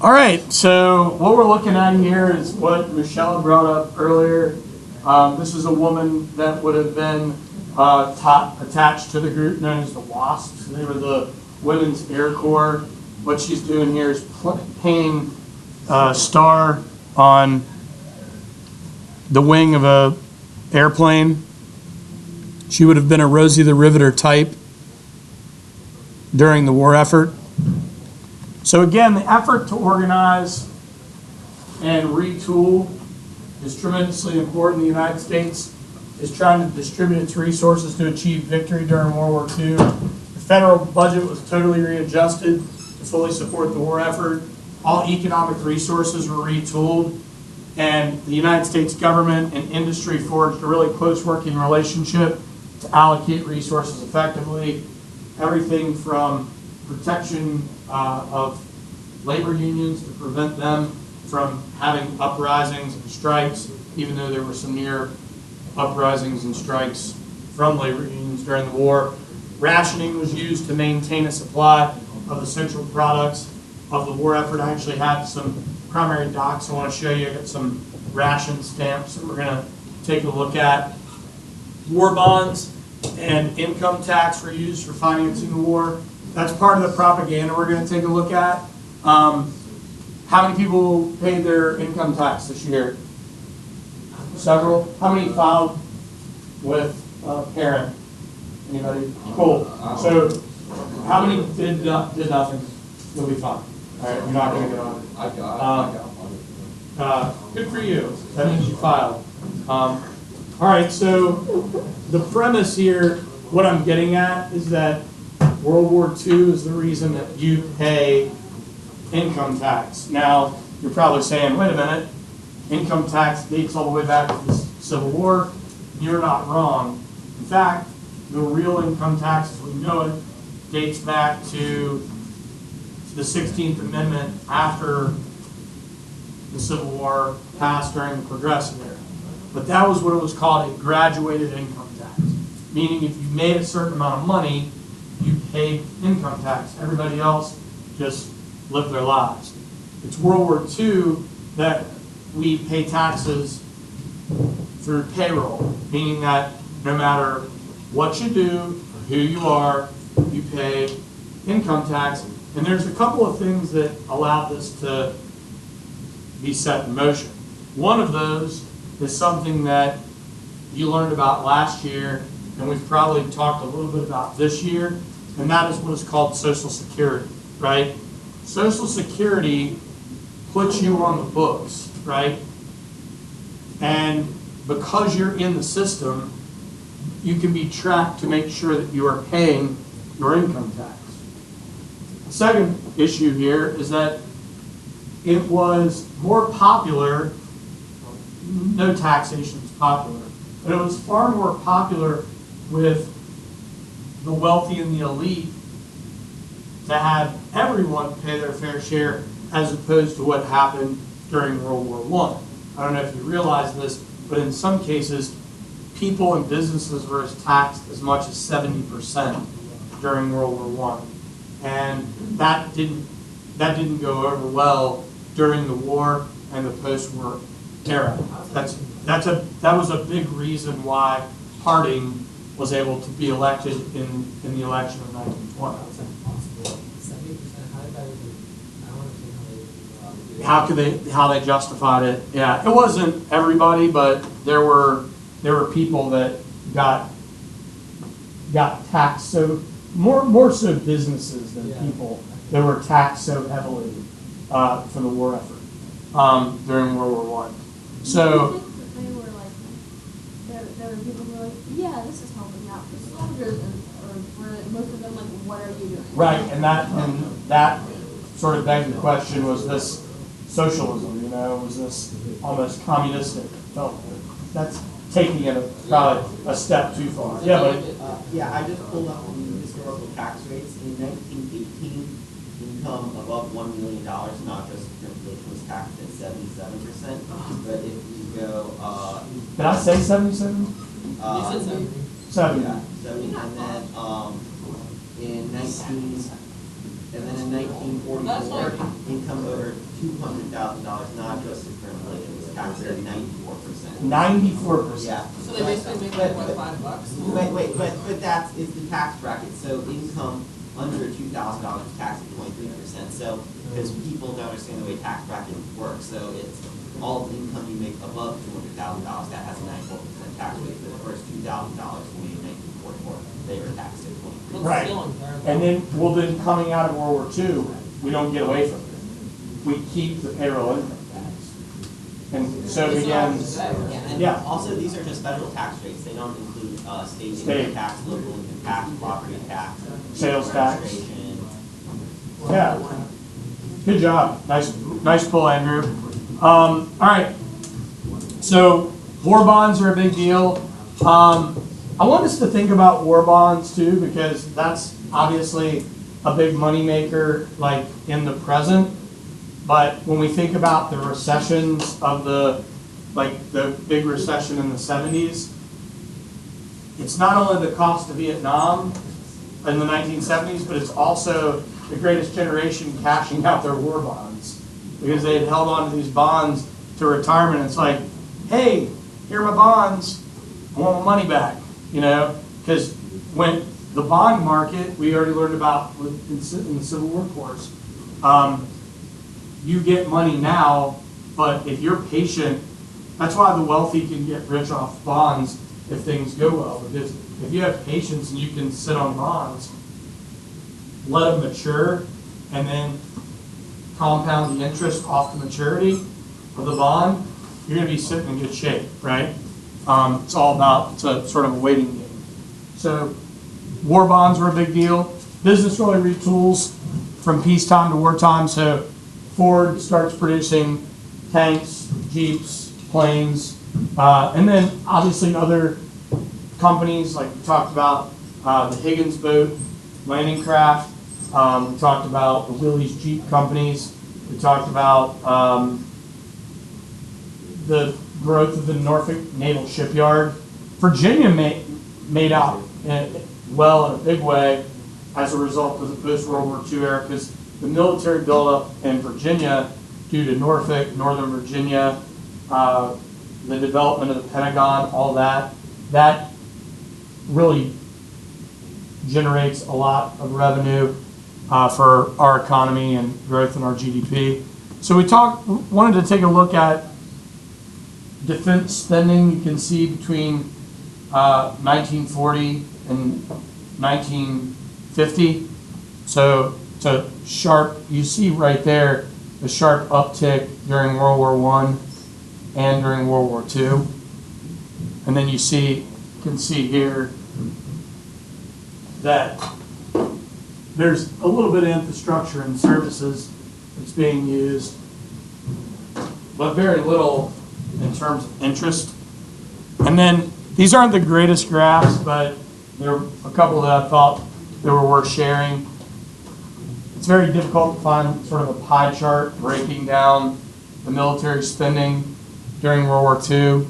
All right, so what we're looking at here is what Michelle brought up earlier. This is a woman that would have been attached to the group known as the WASPs. They were the Women's Air Corps. What she's doing here is painting a star on the wing of a airplane. She would have been a Rosie the Riveter type during the war effort. So again, the effort to organize and retool is tremendously important. The United States is trying to distribute its resources to achieve victory during World War II. The federal budget was totally readjusted to fully support the war effort. All economic resources were retooled, and the United States government and industry forged a really close working relationship to allocate resources effectively. Everything from protection of labor unions to prevent them from having uprisings and strikes, even though there were some near uprisings and strikes from labor unions during the war. Rationing was used to maintain a supply of essential products of the war effort. I actually have some primary docs I want to show you. I got some ration stamps that we're going to take a look at. War bonds and income tax were used for financing the war. That's part of the propaganda we're going to take a look at. How many people paid their income tax this year? Several. How many filed with a parent? Anybody? Cool. So how many did nothing? You'll be fine. All right, you're not going to get on it. I got one. Good for you. That means you filed. All right, so the premise here, what I'm getting at is that World War II is the reason that you pay income tax. Now, you're probably saying, wait a minute, income tax dates all the way back to the Civil War. You're not wrong. In fact, the real income tax as we know it dates back to the 16th Amendment after the Civil War passed during the Progressive era. But that was what it was called, a graduated income tax. Meaning if you made a certain amount of money, you paid income tax. Everybody else just lived their lives. It's World War II that we pay taxes through payroll, meaning that no matter what you do or who you are, you pay income tax. And there's a couple of things that allow this to be set in motion. One of those is something that you learned about last year, and we've probably talked a little bit about this year, and that is what is called Social Security, right? Social Security puts you on the books, right? And because you're in the system, you can be tracked to make sure that you are paying your income tax. The second issue here is that it was more popular, no taxation is popular, but it was far more popular with the wealthy and the elite to have everyone pay their fair share as opposed to what happened during World War I. I don't know if you realize this, but in some cases, people and businesses were taxed as much as 70% during World War I. And that didn't go over well during the war and the post-war era. That was a big reason why Harding was able to be elected in the election of 1920. How they justified it? Yeah, it wasn't everybody, but there were people that got taxed so more so businesses than people that were taxed so heavily for the war effort during World War I. So. They were like, there were people who were like, yeah, this is helping out the soldiers, or were most of them like, what are you doing? Right, and that sort of begged the question: was this socialism? You know, was this almost communistic? That's taking it probably a step too far. Yeah, but yeah, I just pulled up the historical tax rates in 1918. Income above $1 million, not just inflation, was taxed at 77%. But if you go, did I say 77? you said 70. 70. Yeah, 70. And then in 1944, income over $200,000, not adjusted for inflation, was taxed at 94%. 94%. Yeah. So they basically make like, what, $5? But that's, it's the tax bracket, so income under $2,000 is taxed at 23%, so, because people don't understand the way tax bracket works, so it's all the income you make above $200,000, that has a 94% tax rate, for the first $2,000 we made in 1944, they were taxed at 23%. Right. And then, well, then coming out of World War II, we don't get away from it. We keep the payroll income tax. And so again, And yeah. also, these are just federal tax rates, they don't include state income tax, local income tax, property tax, Sales tax. registration. Yeah. Good job. Nice pull, Andrew. All right. So war bonds are a big deal. I want us to think about war bonds too, because that's obviously a big moneymaker, like in the present. But when we think about the recessions of the big recession in the 70s, it's not only the cost of Vietnam in the 1970s, but it's also the greatest generation cashing out their war bonds because they had held on to these bonds to retirement. It's like, hey, here are my bonds. I want my money back, you know, because when the bond market, we already learned about in the Civil War course, you get money now, but if you're patient, that's why the wealthy can get rich off bonds if things go well, because if you have patience and you can sit on bonds, let them mature, and then compound the interest off the maturity of the bond, you're going to be sitting in good shape, right? It's all about, it's a sort of a waiting game. So war bonds were a big deal. Business really retools from peacetime to wartime. So Ford starts producing tanks, Jeeps, planes, and then obviously other companies like we talked about the Higgins boat, landing craft. We talked about the Willys Jeep companies. We talked about the growth of the Norfolk Naval Shipyard. Virginia made out well in a big way as a result of the post-World War II era, because the military buildup in Virginia due to Norfolk, Northern Virginia, the development of the Pentagon, all that really generates a lot of revenue for our economy and growth in our GDP. So we wanted to take a look at defense spending. You can see between 1940 and 1950. So it's a sharp, you see right there, the sharp uptick during World War I and during World War II. And then you can see here that there's a little bit of infrastructure and services that's being used, but very little in terms of interest. And then these aren't the greatest graphs, but there are a couple that I thought that were worth sharing. It's very difficult to find sort of a pie chart breaking down the military spending during World War II,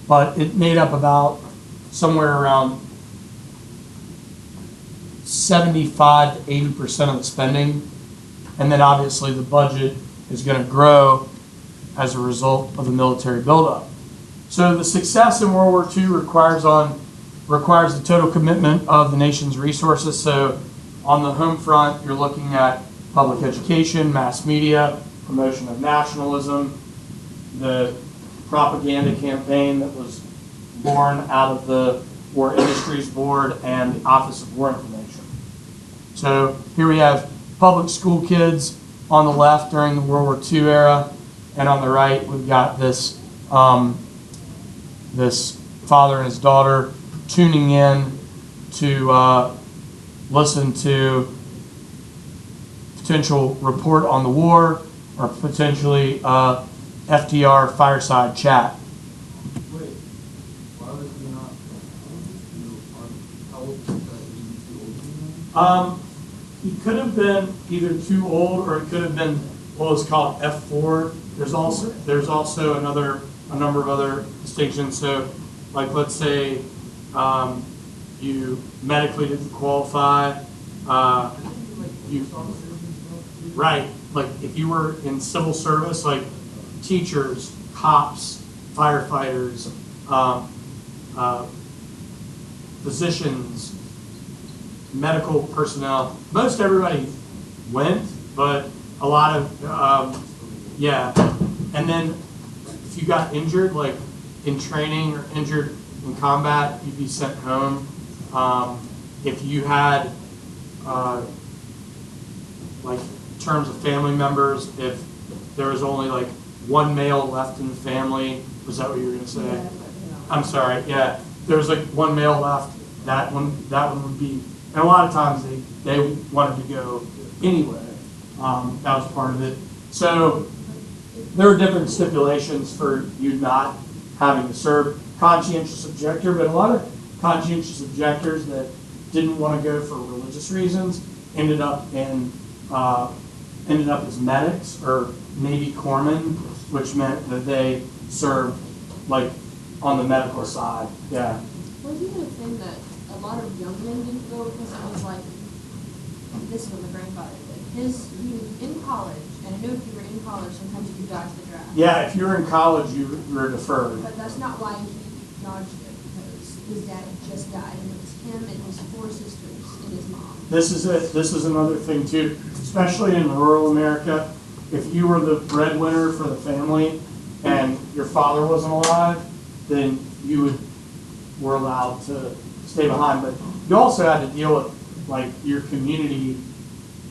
but it made up about somewhere around 75 to 80% of the spending. And then obviously the budget is going to grow as a result of the military buildup. So the success in World War II requires the total commitment of the nation's resources. So on the home front, you're looking at public education, mass media, promotion of nationalism, the propaganda campaign that was born out of the War Industries Board and the Office of War Information. So here we have public school kids on the left during the World War II era, and on the right we've got this this father and his daughter tuning in to listen to potential report on the war or potentially FDR fireside chat. Wait, why was he not, how old was that? Was he too old? He could have been either too old or he could have been what was called F4. There's also a number of other distinctions. So, like let's say you medically didn't qualify. right, like if you were in civil service, like teachers, cops, firefighters, uh, physicians, medical personnel, most everybody went, but a lot of, yeah. And then if you got injured, like in training or injured in combat, you'd be sent home. If you had, like, in terms of family members, if there was only like one male left in the family, was that what you were gonna say? I'm sorry, yeah. There was like one male left, that one would be, and a lot of times they wanted to go anyway. That was part of it. So there were different stipulations for you not having to serve. Conscientious objector, but a lot of conscientious objectors that didn't want to go for religious reasons ended up as medics or Navy corpsmen, which meant that they served like on the medical side. Yeah. Was even a thing that a lot of young men didn't go because it was like, this is what my grandfather did. He was in college, and I know if you were in college, sometimes you dodge the draft. Yeah, if you were in college, you were deferred. But that's not why he dodged it, because his dad had just died, and it was him and his 4 sisters and his mom. This is another thing too, especially in rural America. If you were the breadwinner for the family and your father wasn't alive, then you were allowed to stay behind. But you also had to deal with like your community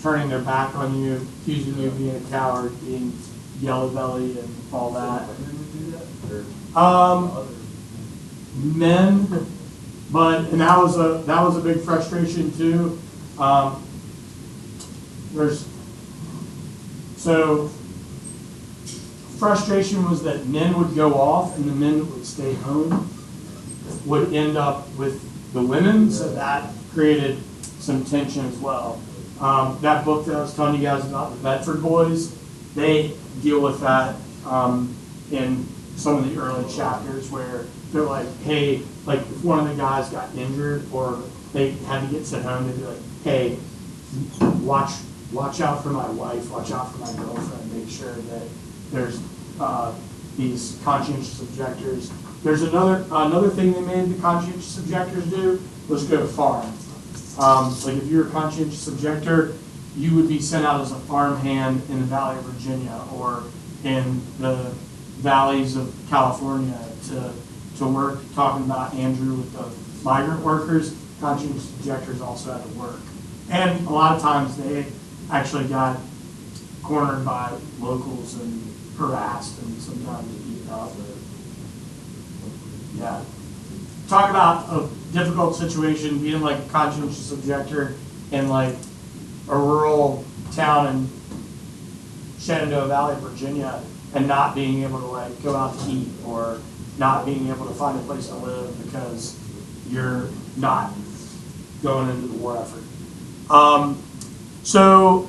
turning their back on you, accusing you of being a coward, being yellow belly and all that. Men, and that was a big frustration too. So frustration was that men would go off and the men that would stay home would end up with the women, so that created some tension as well. That book that I was telling you guys about, the Bedford Boys, they deal with that in some of the early chapters where they're like, hey, like if one of the guys got injured or they had to get sent home, they'd be like, hey, watch out for my wife, watch out for my girlfriend, make sure that there's these conscientious objectors. There's another thing they made the conscientious objectors do was go to farm. Like if you're a conscientious objector, you would be sent out as a farm hand in the Valley of Virginia or in the valleys of California to work, talking about Andrew with the migrant workers. Conscientious objectors also had to work. And a lot of times they actually got cornered by locals and harassed and sometimes beaten up. Yeah. Talk about a difficult situation, being like a conscientious objector in like a rural town in Shenandoah Valley, Virginia, and not being able to like go out to eat or not being able to find a place to live because you're not going into the war effort. So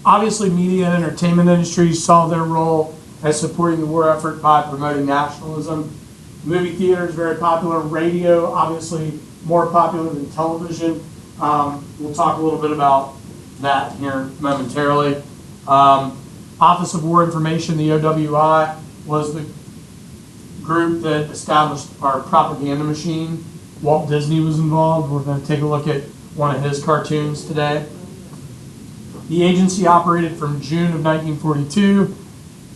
obviously media and entertainment industries saw their role as supporting the war effort by promoting nationalism. Movie theater is very popular. Radio, obviously more popular than television. We'll talk a little bit about that here momentarily. Office of War Information, the OWI, was the group that established our propaganda machine. Walt Disney was involved. We're going to take a look at one of his cartoons today. The agency operated from June of 1942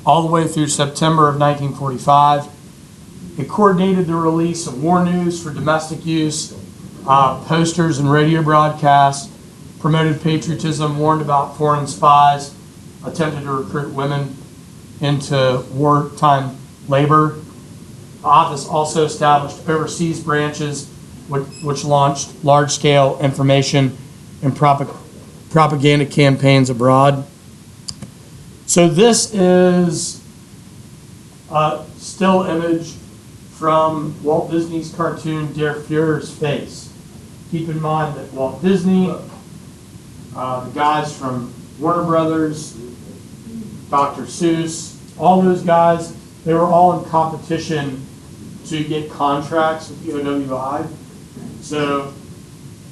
all the way through September of 1945. It coordinated the release of war news for domestic use, posters and radio broadcasts, promoted patriotism, warned about foreign spies, attempted to recruit women into wartime labor. The office also established overseas branches which launched large-scale information and propaganda campaigns abroad. So this is a still image from Walt Disney's cartoon Der Fuhrer's Face. Keep in mind that Walt Disney, the guys from Warner Brothers, Dr. Seuss, all those guys, they were all in competition to get contracts with the OWI. So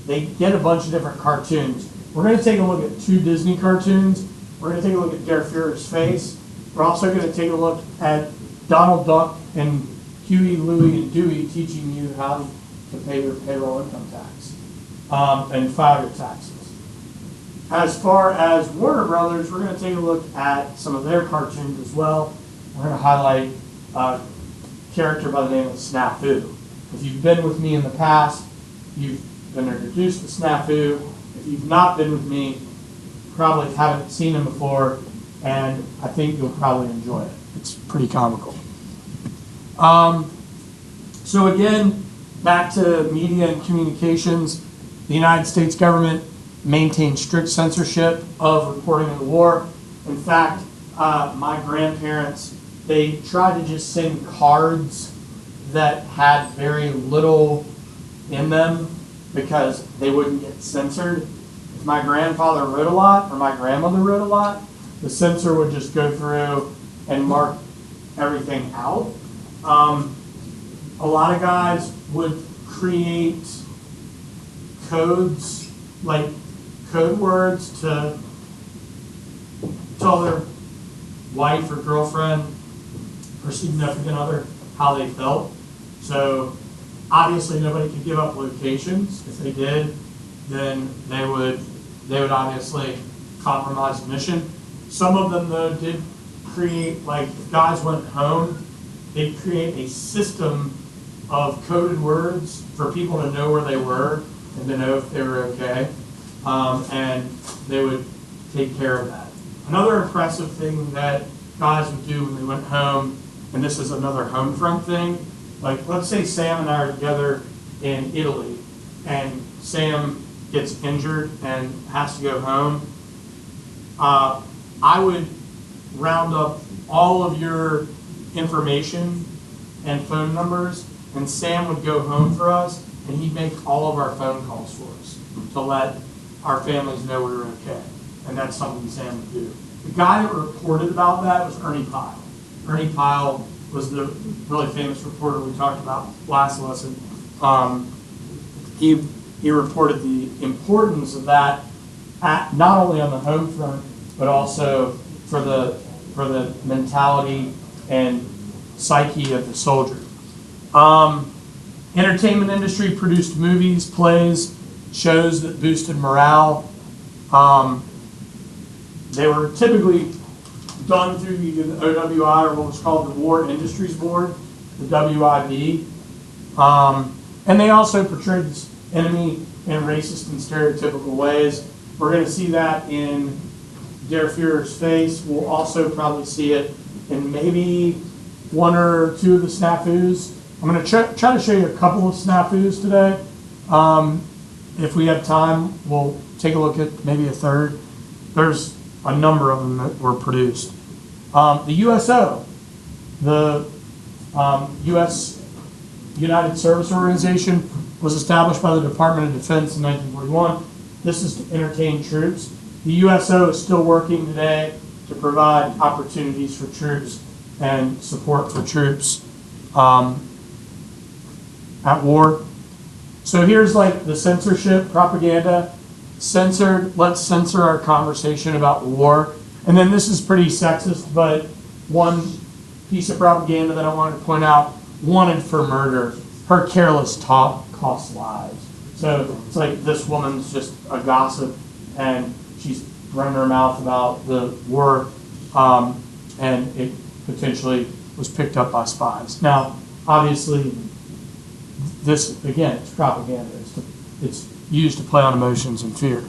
they get a bunch of different cartoons. we're going to take a look at 2 Disney cartoons. We're going to take a look at Der Fuhrer's face. We're also going to take a look at Donald Duck and Huey, Louie, and Dewey teaching you how to pay your payroll income tax and file your taxes. As far as Warner Brothers, we're going to take a look at some of their cartoons as well. We're going to highlight a character by the name of Snafu. If you've been with me in the past, you've been introduced to Snafu. If you've not been with me, you probably haven't seen him before, and I think you'll probably enjoy it. It's pretty comical. So again, back to media and communications, the United States government maintained strict censorship of reporting of the war. In fact, my grandparents, they tried to just send cards that had very little in them because they wouldn't get censored. If my grandfather wrote a lot or my grandmother wrote a lot, the censor would just go through and mark everything out. A lot of guys would create codes, like code words to tell their wife or girlfriend or significant other how they felt. So obviously nobody could give up locations. If they did, then they would obviously compromise the mission. Some of them though did create, like if guys went home, they'd create a system of coded words for people to know where they were and to know if they were okay. And they would take care of that. Another impressive thing that guys would do when they went home, and this is another home front thing, like let's say Sam and I are together in Italy and Sam gets injured and has to go home. I would round up all of your information and phone numbers, and Sam would go home for us and he'd make all of our phone calls for us to let our families know we were okay. And that's something Sam would do. The guy that reported about that was Ernie Pyle. Ernie Pyle was the really famous reporter we talked about last lesson. He reported the importance of that not only on the home front, but also for the mentality and psyche of the soldier. Entertainment industry produced movies, plays, shows that boosted morale. They were typically done through either the OWI or what was called the War Industries Board, the WIB. And they also portrayed this enemy in racist and stereotypical ways. We're going to see that in Der Fuhrer's face. We'll also probably see it in maybe 1 or 2 of the snafus. I'm going to try to show you a couple of snafus today. If we have time, we'll take a look at maybe a third. There's a number of them that were produced. The USO, the U.S. United Service Organization, was established by the Department of Defense in 1941. This is to entertain troops. The USO is still working today to provide opportunities for troops and support for troops at war. So here's like the censorship propaganda. Censored, let's censor our conversation about war. And then this is pretty sexist, but one piece of propaganda that I wanted to point out, wanted for murder. Her careless talk costs lives. So it's like this woman's just a gossip and she's running her mouth about the war, and it potentially was picked up by spies. Now, obviously, this, again, it's propaganda. It's used to play on emotions and fear.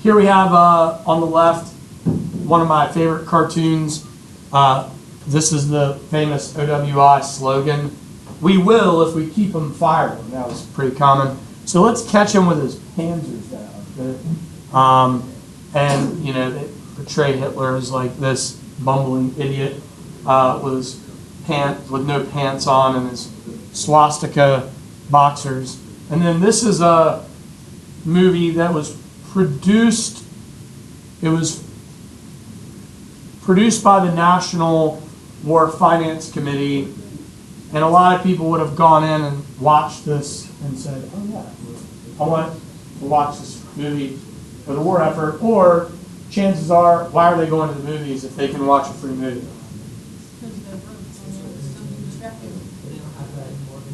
Here we have, on the left, one of my favorite cartoons. This is the famous OWI slogan, "We will if we keep them firing." That was pretty common. So let's catch him with his panzers down. And, you know, they portray Hitler as like this bumbling idiot with his with no pants on and his swastika boxers. And then this is a movie that was produced, it was produced by the National War Finance Committee, and a lot of people would have gone in and watched this and said, oh yeah, I want to watch this movie for the war effort, or chances are, why are they going to the movies if they can watch a free movie?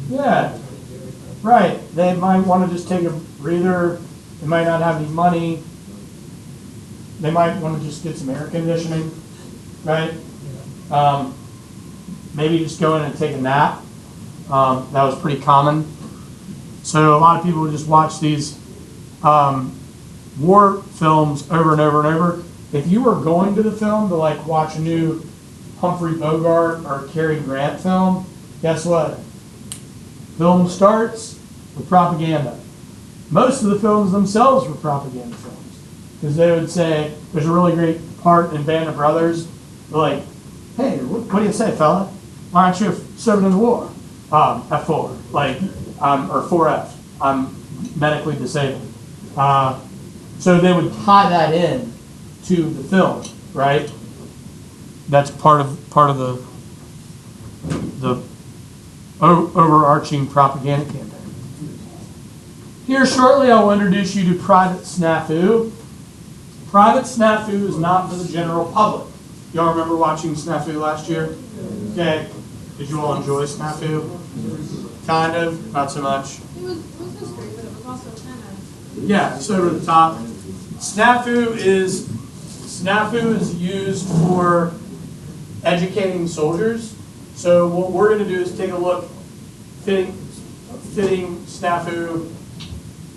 Yeah, right. They might want to just take a breather. They might not have any money. They might want to just get some air conditioning, right? Maybe just go in and take a nap. That was pretty common. So a lot of people would just watch these war films over and over and over. If you were going to the film to like watch a new Humphrey Bogart or Cary Grant film, guess what? Film starts with propaganda. Most of the films themselves were propaganda films, because they would say, there's a really great part in Band of Brothers. They're like, hey, what do you say, fella? Why aren't you serving in the war? F4, like, or 4F. I'm medically disabled. So they would tie that in to the film, right? That's part of the overarching propaganda campaign. Here shortly, I will introduce you to Private Snafu. Private Snafu is not for the general public. Y'all remember watching Snafu last year? Okay. Did you all enjoy Snafu? Kind of, not so much. It was history, but it was also kind of. Yeah, it's over the top. Snafu is used for educating soldiers. So what we're going to do is take a look, fitting Snafu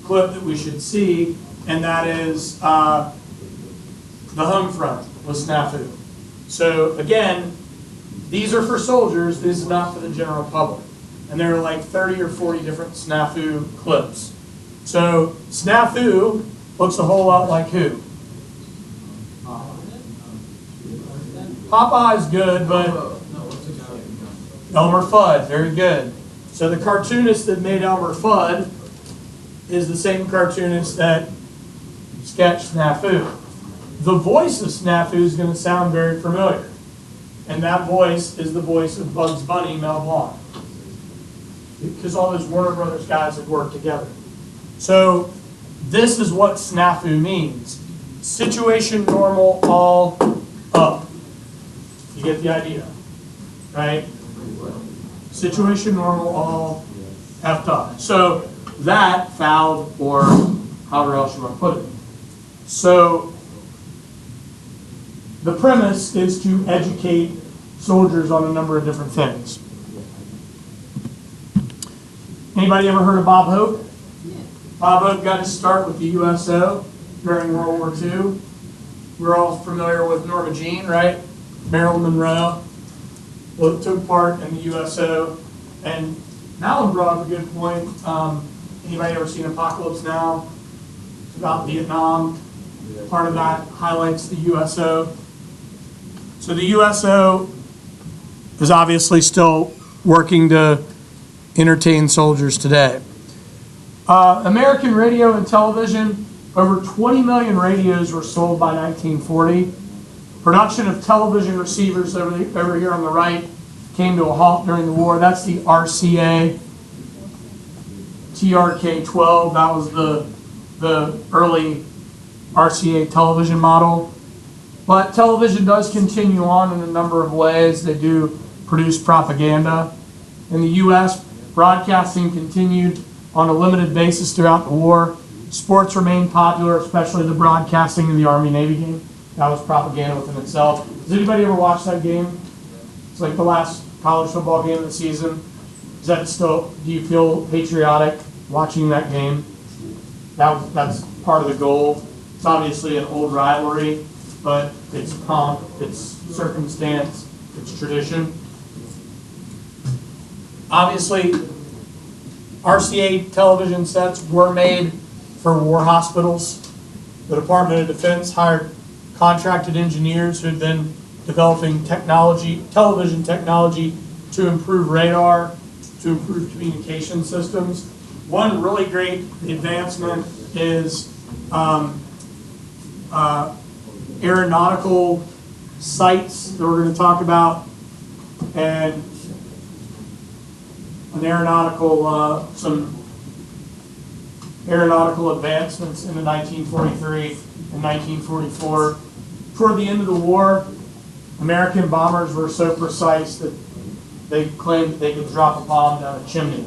clip that we should see, and that is the home front with Snafu. So again, these are for soldiers. This is not for the general public. And there are like 30 or 40 different Snafu clips. So Snafu looks a whole lot like who? Popeye's good, but Elmer Fudd, very good. So the cartoonist that made Elmer Fudd is the same cartoonist that sketched Snafu. The voice of Snafu is going to sound very familiar. And that voice is the voice of Bugs Bunny, Mel Blanc. Because all those Warner Brothers guys have worked together. So this is what Snafu means. Situation normal, all up. You get the idea, right? Situation normal, all effed up. So that, fouled, or however else you want to put it. So the premise is to educate soldiers on a number of different things. Anybody ever heard of Bob Hope? Yeah. Bob Hope got his start with the USO during World War II. We're all familiar with Norma Jean, right? Marilyn Monroe took part in the USO. And Malin brought up a good point. Anybody ever seen Apocalypse Now? It's about Vietnam. Part of that highlights the USO. So the USO is obviously still working to entertain soldiers today. American radio and television, over 20 million radios were sold by 1940. Production of television receivers over here on the right came to a halt during the war. That's the RCA TRK-12. That was the early RCA television model. But television does continue on in a number of ways. They do produce propaganda. In the U.S., broadcasting continued on a limited basis throughout the war. Sports remained popular, especially the broadcasting of the Army-Navy game. That was propaganda within itself. Does anybody ever watch that game? It's like the last college football game of the season. Is that still, do you feel patriotic watching that game? That's part of the goal. It's obviously an old rivalry, but it's pomp, it's circumstance, it's tradition. Obviously, RCA television sets were made for war hospitals. The Department of Defense hired contracted engineers who had been developing television technology to improve radar, to improve communication systems. One really great advancement is aeronautical sites that we're going to talk about, and an aeronautical, some aeronautical advancements in the 1943 and 1944. Toward the end of the war, American bombers were so precise that they claimed they could drop a bomb down a chimney.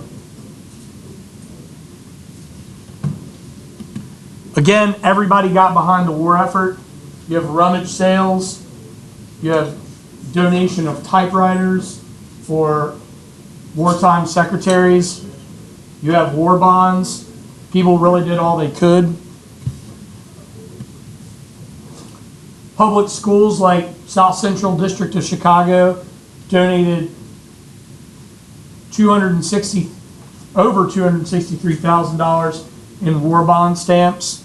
Again, everybody got behind the war effort. You have rummage sales. You have donation of typewriters for wartime secretaries. You have war bonds. People really did all they could. Public schools like South Central District of Chicago donated over $263,000 in war bond stamps.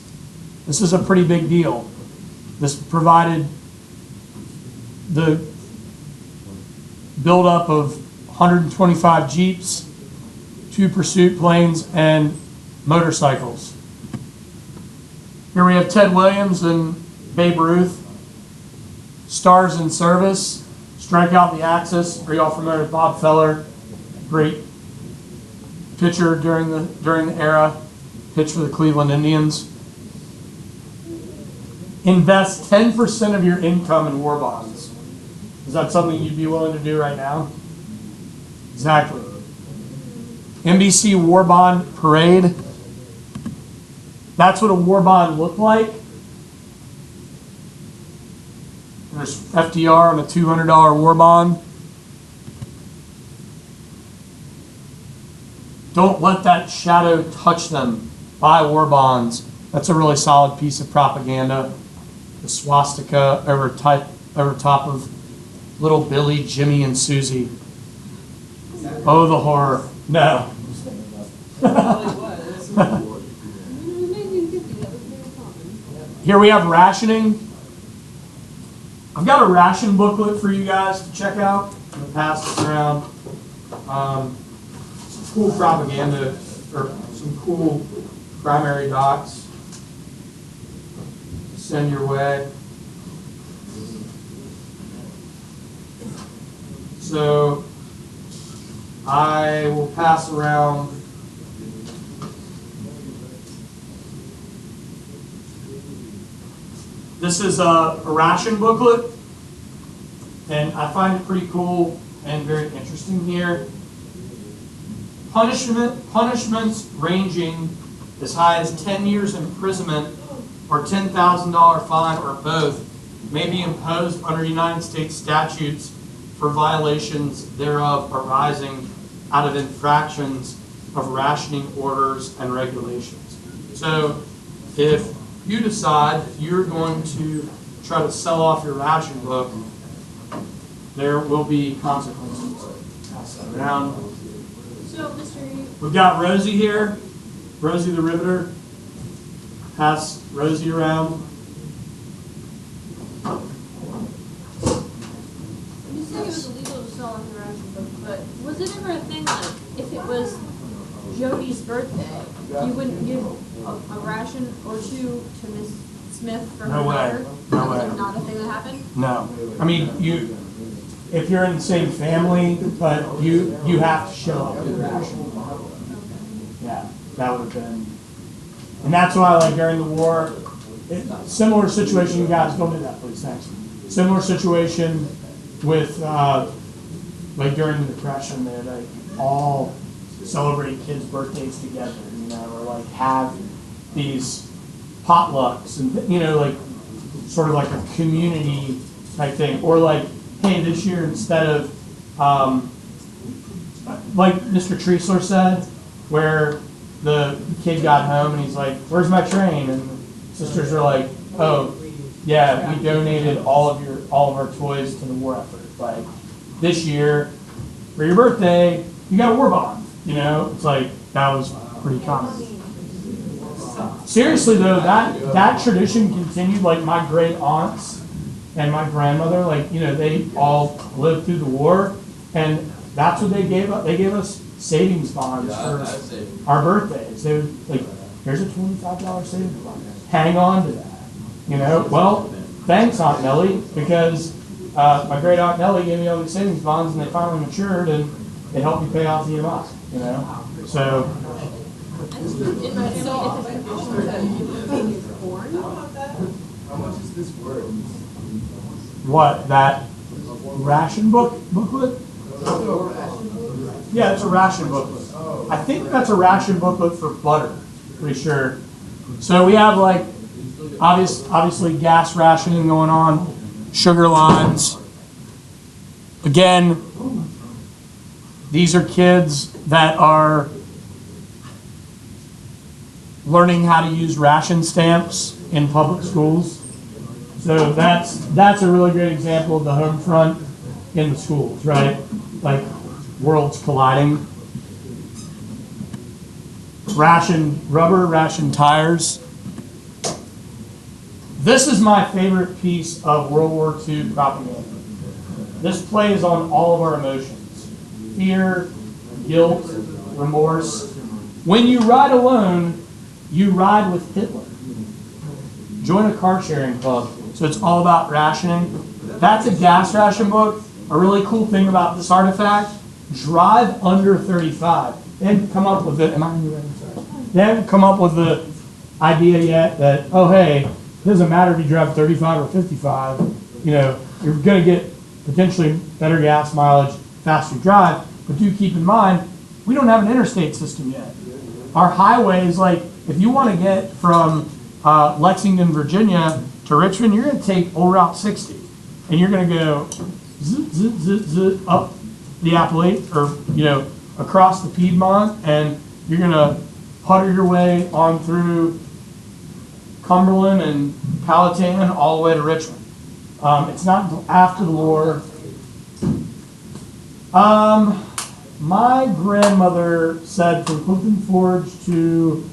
This is a pretty big deal. This provided the buildup of 125 Jeeps, 2 pursuit planes, and motorcycles. Here we have Ted Williams and Babe Ruth. Stars in service, strike out the Axis. Are y'all familiar with Bob Feller? Great pitcher during the era. Pitched for the Cleveland Indians. Invest 10% of your income in war bonds. Is that something you'd be willing to do right now? Exactly. NBC War Bond Parade. That's what a war bond looked like. There's FDR on a $200 war bond. Don't let that shadow touch them. Buy war bonds. That's a really solid piece of propaganda. The swastika over top of little Billy, Jimmy, and Susie. Oh, the horror. No. Here we have rationing. I've got a ration booklet for you guys to check out. I'm going to pass this around. Some cool propaganda, or some cool primary docs. Send your way. So I will pass around this is a ration booklet, and I find it pretty cool and very interesting here. Punishments ranging as high as 10 years imprisonment or $10,000 fine or both may be imposed under United States statutes for violations thereof arising out of infractions of rationing orders and regulations. So if you decide you're going to try to sell off your ration book, there will be consequences. Pass that around. So, Mr. We've got Rosie here, Rosie the Riveter. Pass Rosie around. You said it was illegal to sell off the ration book, but was it ever a thing that if it was Jody's birthday, you wouldn't give a ration or two to Miss Smith for her No way. daughter? No That way. was not a thing that happened? No. I mean, if you're in the same family, but you have to show up with ration. Yeah, that would have been. And that's why, like, during the war, similar situation, you guys, don't do that, please, thanks. Similar situation with, like, during the Depression, they like all celebrate kids' birthdays together, you know, or like have these potlucks and, you know, like sort of like a community type thing. Or like, hey, this year instead of, like Mr. Treisler said, where the kid got home and he's like, where's my train? And sisters are like, oh, yeah, we donated all of our toys to the war effort. Like, this year, for your birthday, you got a war bond. You know, it's like, that was pretty common. Seriously though, that tradition continued. Like, my great aunts and my grandmother, like, you know, they all lived through the war, and that's what they gave us. They gave us savings bonds for our birthdays. They would, like, here's a $25 savings bond. Hang on to that. You know, well, thanks, Aunt Nellie, because my great Aunt Nellie gave me all these savings bonds, and they finally matured, and it helped me pay off the EMI. You know, so In my family, it's a tradition that you bake corn. How much is this worth? What, that ration booklet? Yeah, it's a ration booklet. I think that's a ration booklet for butter, pretty sure. So we have like, obviously gas rationing going on, sugar lines. Again, these are kids that are learning how to use ration stamps in public schools. So that's a really great example of the home front in the schools, right? Like worlds colliding. Ration rubber, ration tires. This is my favorite piece of World War II propaganda. This plays on all of our emotions. Fear, guilt, remorse. When you ride alone, you ride with Hitler. Join a car sharing club. So it's all about rationing. That's a gas ration book. A really cool thing about this artifact, drive under 35. They haven't come up with it. Am I on your end? Sorry. They haven't come up with the idea yet that, oh hey, it doesn't matter if you drive 35 or 55. You know, you're going to get potentially better gas mileage, faster drive. But do keep in mind, we don't have an interstate system yet. Our highways, like if you want to get from Lexington, Virginia to Richmond, you're going to take old Route 60. And you're going to go zip, zip, zip, zip up the Appalachian, or, you know, across the Piedmont, and you're going to putter your way on through Cumberland and Powhatan all the way to Richmond. It's not until after the war. My grandmother said from Clifton Forge to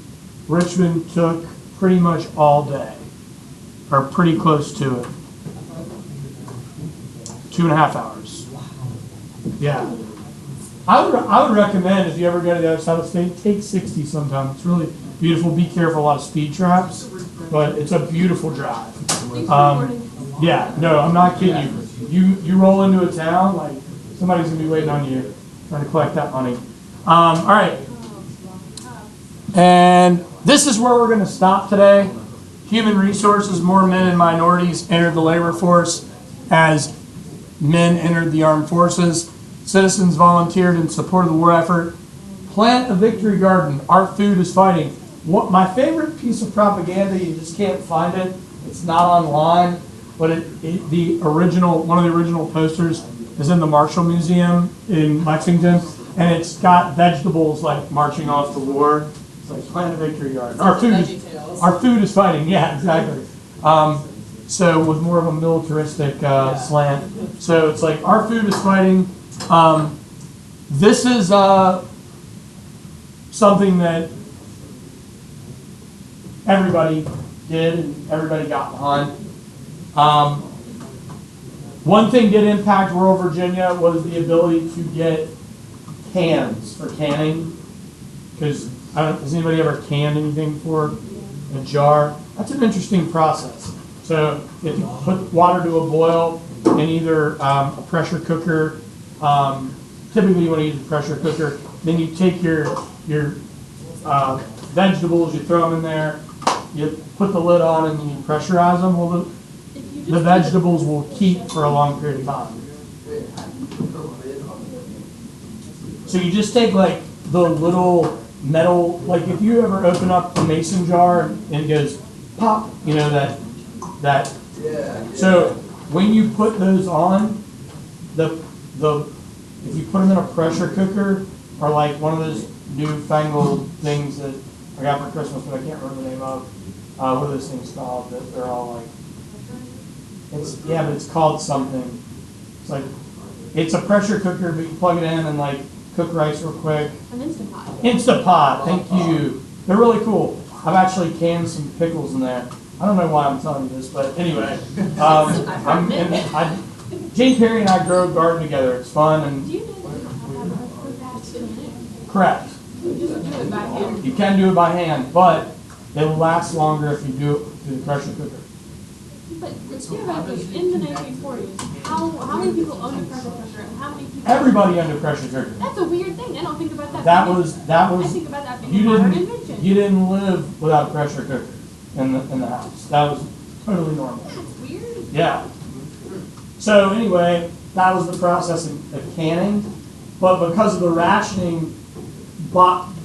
Richmond took pretty much all day, or pretty close to it. 2.5 hours. Yeah. I would recommend, if you ever go to the other side of the state, take 60 sometime. It's really beautiful. Be careful, a lot of speed traps, but it's a beautiful drive. Yeah, no, I'm not kidding you. You roll into a town, like somebody's gonna be waiting on you, trying to collect that money. All right, and this is where we're gonna stop today. Human resources, more men and minorities entered the labor force as men entered the armed forces. Citizens volunteered in support of the war effort. Plant a victory garden. Our food is fighting. What my favorite piece of propaganda, you just can't find it. It's not online, but the original, one of the original posters is in the Marshall Museum in Lexington, and it's got vegetables like marching off the war. It's like plant a victory garden. Our food is fighting. Yeah, exactly. So with more of a militaristic slant. So it's like our food is fighting. This is something that everybody did and everybody got behind. One thing did impact rural Virginia was the ability to get cans for canning. Because has anybody ever canned anything before? In a jar? That's an interesting process. So if you put water to a boil in either a pressure cooker, typically you want to use a pressure cooker, then you take your vegetables, you throw them in there, you put the lid on and you pressurize them. Well, the vegetables will keep for a long period of time. So you just take like the little metal, like if you ever open up a mason jar and it goes pop, you know, that. So when you put those on, if you put them in a pressure cooker or like one of those newfangled things that I got for Christmas, but I can't remember the name of. What are those things called? That they're all like. But it's called something. It's like it's a pressure cooker, but you plug it in and like cook rice real quick. An Instapot. Instapot, thank you. They're really cool. I've actually canned some pickles in there. I don't know why I'm telling you this, but anyway, Jane Perry and I grow a garden together. It's fun and. Do you know that? Correct. You just do it by hand. You can do it by hand, but it'll last longer if you do it through the pressure cooker. But theoretically, in the 1940s, how many people owned a pressure cooker and how many people? Everybody under pressure cooker. That's a weird thing. I don't think about that. That being- was, I think about that being a you modern didn't, invention. you didn't live without a pressure cooker in the house. That was totally normal. That's weird. Yeah. So anyway, that was the process of canning, but because of the rationing,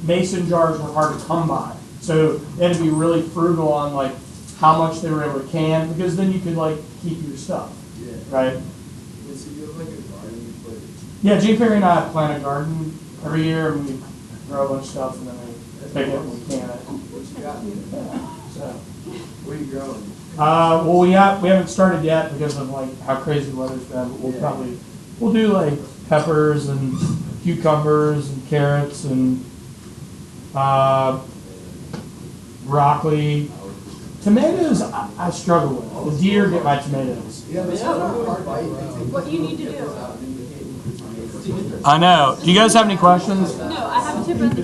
mason jars were hard to come by. So they had to be really frugal on like how much they were able to can, because then you could like keep your stuff, Yeah. right? Yeah, so you have like a garden, you put it. Yeah, Jane Perry and I plant a garden every year, and we grow a bunch of stuff, and then we pick it and we can it. What you got? Yeah, so. What are you growing? Well, we haven't started yet because of like how crazy the weather's been, but we'll do like peppers and cucumbers and carrots and broccoli. Tomatoes, I struggle with. The deer get my tomatoes. Yeah, but it's not a hard bite. What you need to do. I know. Do you guys have any questions? No, I have a tip at the